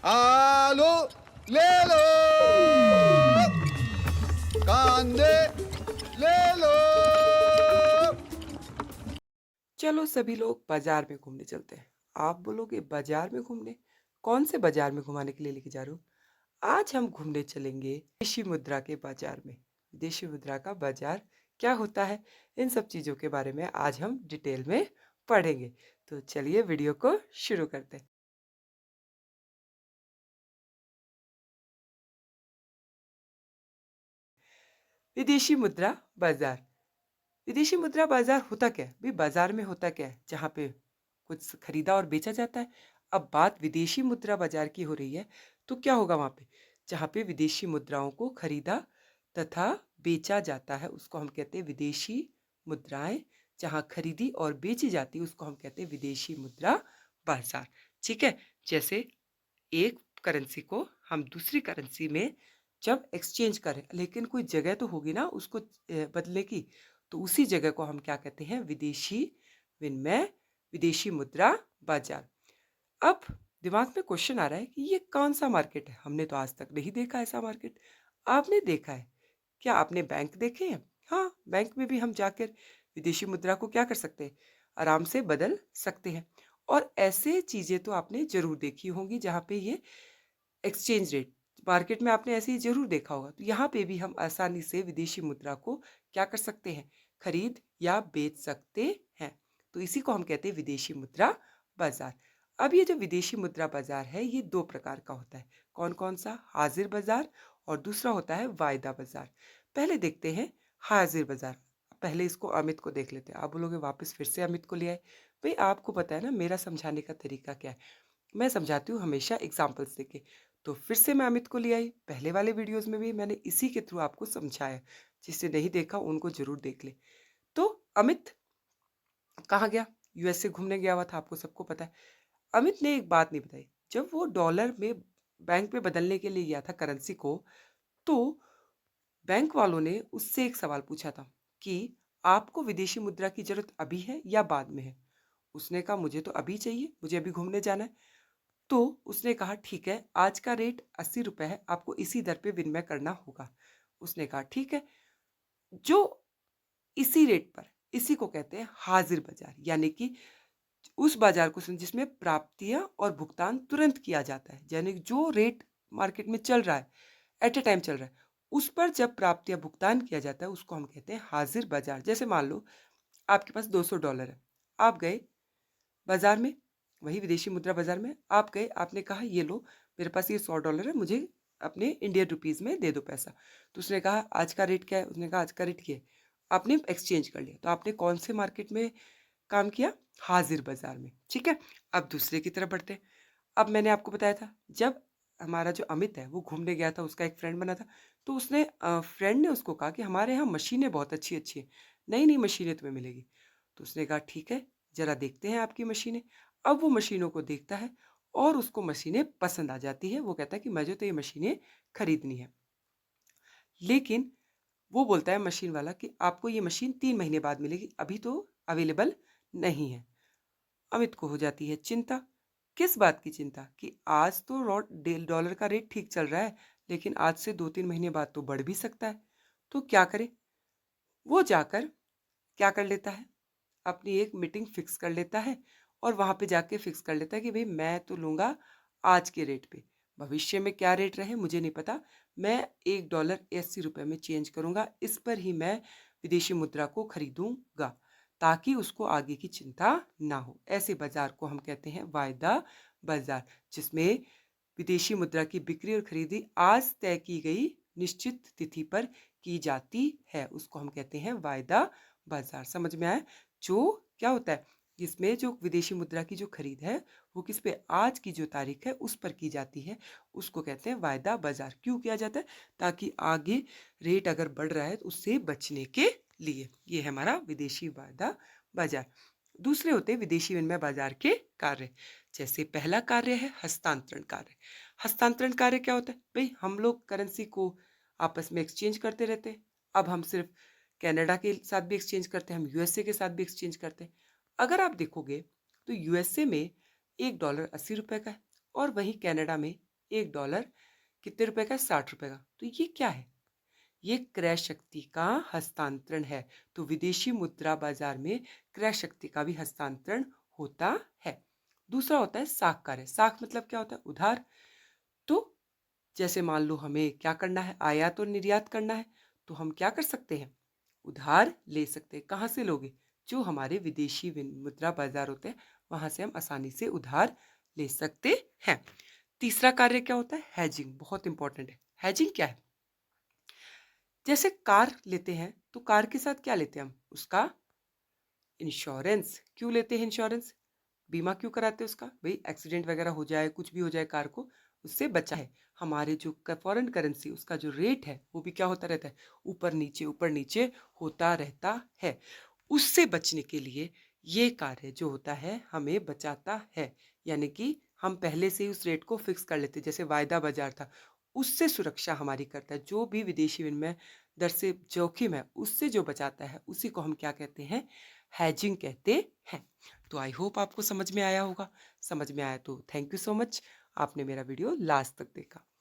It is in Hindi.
आलू ले लो, कांदे ले लो। चलो सभी लोग बाजार में घूमने चलते हैं। आप बोलोगे बाजार में घूमने? कौन से बाजार में घुमाने के लिए लेके जा रहे हो? आज हम घूमने चलेंगे विदेशी मुद्रा के बाजार में। विदेशी मुद्रा का बाजार क्या होता है? इन सब चीज़ों के बारे में आज हम डिटेल में पढ़ेंगे। तो चलिए वीडियो को शुरू करते हैं। विदेशी मुद्रा बाजार। विदेशी मुद्रा बाजार होता क्या है? भाई बाजार में होता क्या है? जहाँ पे कुछ खरीदा और बेचा जाता है। अब बात विदेशी मुद्रा बाजार की हो रही है, तो क्या होगा वहाँ पे? जहाँ पे विदेशी मुद्राओं को खरीदा तथा बेचा जाता है, उसको हम कहते हैं विदेशी मुद्राएं। जहाँ खरीदी और बेची जाती है, उसको हम कहते हैं विदेशी मुद्रा बाजार। ठीक है? जैसे एक करेंसी को हम दूसरी करेंसी में जब एक्सचेंज करें, लेकिन कोई जगह तो होगी ना उसको बदलने की, तो उसी जगह को हम क्या कहते हैं? विदेशी विनिमय, विदेशी मुद्रा बाजार। अब दिमाग में क्वेश्चन आ रहा है कि ये कौन सा मार्केट है? हमने तो आज तक नहीं देखा ऐसा मार्केट। आपने देखा है? क्या आपने बैंक देखे हैं? हाँ, बैंक में भी हम जाकर विदेशी मुद्रा को क्या कर सकते हैं? आराम से बदल सकते हैं। और ऐसे चीजें तो आपने जरूर देखी होंगी जहाँ पे ये एक्सचेंज रेट, मार्केट में आपने ऐसे ही जरूर देखा होगा। तो यहाँ पे भी हम आसानी से विदेशी मुद्रा को क्या कर सकते हैं? खरीद या बेच सकते हैं। तो इसी को हम कहते हैं विदेशी मुद्रा बाजार। अब ये जो विदेशी मुद्रा बाजार है, ये दो प्रकार का होता है। कौन कौन सा? हाजिर बाजार और दूसरा होता है वायदा बाजार। पहले देखते हैं हाजिर बाजार। पहले इसको अमित को देख लेते हैं। आप बोलोगे वापस फिर से अमित को ले आए। भाई आपको पता है ना मेरा समझाने का तरीका क्या है। मैं समझाती हूँ हमेशा एग्जाम्पल्स देके। तो फिर से मैं अमित को ले आई। पहले वाले वीडियोस में भी मैंने इसी के थ्रू आपको समझाया। जिसने नहीं देखा उनको जरूर देख ले। तो अमित कहाँ गया? यूएसए घूमने गया हुआ था, आपको सबको पता है। अमित ने एक बात नहीं बताई। जब वो डॉलर में बैंक में बदलने के लिए गया था करेंसी को, तो बैंक वालों ने उससे एक सवाल पूछा था कि आपको विदेशी मुद्रा की जरूरत अभी है या बाद में है? उसने कहा मुझे तो अभी चाहिए, मुझे अभी घूमने जाना है। तो उसने कहा ठीक है, आज का रेट 80 रुपए है, आपको इसी दर पे विनिमय करना होगा। उसने कहा ठीक है। जो इसी रेट पर, इसी को कहते हैं हाजिर बाजार, यानी कि उस बाजार को जिसमें प्राप्तियां और भुगतान तुरंत किया जाता है। यानी कि जो रेट मार्केट में चल रहा है, एट ए टाइम चल रहा है, उस पर जब प्राप्तियां भुगतान किया जाता है, उसको हम कहते हैं हाजिर बाजार। जैसे मान लो आपके पास $200 है, आप गए बाजार में, वही विदेशी मुद्रा बाजार में आप गए, आपने कहा ये लो, मेरे पास ये $100 है, मुझे अपने इंडियन रुपीज में दे दो पैसा। तो उसने कहा आज का रेट क्या है? उसने कहा आज का रेट ये है। आपने एक्सचेंज कर लिया। तो आपने कौन से मार्केट में काम किया? हाजिर बाजार में। ठीक है। अब दूसरे की तरफ बढ़ते हैं। अब मैंने आपको बताया था, जब हमारा जो अमित है वो घूमने गया था, उसका एक फ्रेंड बना था। तो उसने फ्रेंड ने उसको कहा कि हमारे यहाँ मशीनें बहुत अच्छी अच्छी हैं, नई नई मशीनें तुम्हें मिलेगी। तो उसने कहा ठीक है, जरा देखते हैं आपकी मशीनें। अब वो मशीनों को देखता है और उसको मशीनें पसंद आ जाती है। वो कहता है कि मुझे तो ये मशीनें खरीदनी है। लेकिन वो बोलता है मशीन वाला कि आपको ये मशीन 3 महीने बाद मिलेगी, अभी तो अवेलेबल नहीं है। अमित को हो जाती है चिंता। किस बात की चिंता? कि आज तो डॉलर का रेट ठीक चल रहा है, लेकिन आज से 2-3 महीने बाद तो बढ़ भी सकता है। तो क्या करे? वो जाकर क्या कर लेता है? अपनी एक मीटिंग फिक्स कर लेता है और वहां पे जाके फिक्स कर लेता है कि भाई मैं तो लूंगा आज के रेट पे। भविष्य में क्या रेट रहे मुझे नहीं पता। मैं $1 80 में चेंज करूंगा, इस पर ही मैं विदेशी मुद्रा को खरीदूंगा, ताकि उसको आगे की चिंता ना हो। ऐसे बाजार को हम कहते हैं वायदा बाजार, जिसमें विदेशी मुद्रा की बिक्री और खरीदी आज तय की गई निश्चित तिथि पर की जाती है, उसको हम कहते हैं वायदा बाजार। समझ में आया? जो क्या होता है, जिसमें जो विदेशी मुद्रा की जो खरीद है वो किस पे, आज की जो तारीख है उस पर की जाती है, उसको कहते हैं वायदा बाजार। क्यों किया जाता है? ताकि आगे रेट अगर बढ़ रहा है तो उससे बचने के लिए। ये है हमारा विदेशी वायदा बाजार। दूसरे होते हैं विदेशी विनिमय बाजार के कार्य। जैसे पहला कार्य है हस्तांतरण कार्य। हस्तांतरण कार्य क्या होता है? भाई हम लोग करेंसी को आपस में एक्सचेंज करते रहते हैं। अब हम सिर्फ कनाडा के साथ भी एक्सचेंज करते हैं, हम यूएसए के साथ भी एक्सचेंज करते हैं। अगर आप देखोगे तो यूएसए में $1 80 का है और वहीं कनाडा में $1 कितने रुपए का? 60 रुपए का। तो ये क्या है? ये क्रय शक्ति का हस्तांतरण है। तो विदेशी मुद्रा बाजार में क्रय शक्ति का भी हस्तांतरण होता है। दूसरा होता है साख कार्य। साख मतलब क्या होता है? उधार। तो जैसे मान लो हमें क्या करना है? आयात और निर्यात करना है, तो हम क्या कर सकते हैं? उधार ले सकते हैं। कहाँ से लोगे? जो हमारे विदेशी मुद्रा बाजार होते हैं, वहां से हम आसानी से उधार ले सकते हैं। तीसरा कार्य क्या होता है? हैजिंग। बहुत इंपॉर्टेंट है। हैजिंग क्या है? जैसे कार लेते हैं, तो कार के साथ क्या लेते हैं हम? उसका इंश्योरेंस। क्यों लेते हैं इंश्योरेंस? बीमा क्यों कराते हैं उसका? भाई एक्सीडेंट वगैरह हो जाए, कुछ भी हो जाए कार को, उससे बचा है। हमारे जो फॉरेन करेंसी, उसका जो रेट है वो भी क्या होता रहता है? ऊपर नीचे होता रहता है। उससे बचने के लिए ये कार्य जो होता है हमें बचाता है। यानी कि हम पहले से ही उस रेट को फिक्स कर लेते हैं। जैसे वायदा बाजार था, उससे सुरक्षा हमारी करता है। जो भी विदेशी विनिमय दर से जोखिम है, उससे जो बचाता है, उसी को हम क्या कहते हैं? हैजिंग कहते हैं। तो आई होप आपको समझ में आया होगा। समझ में आया तो थैंक यू सो मच। आपने मेरा वीडियो लास्ट तक देखा।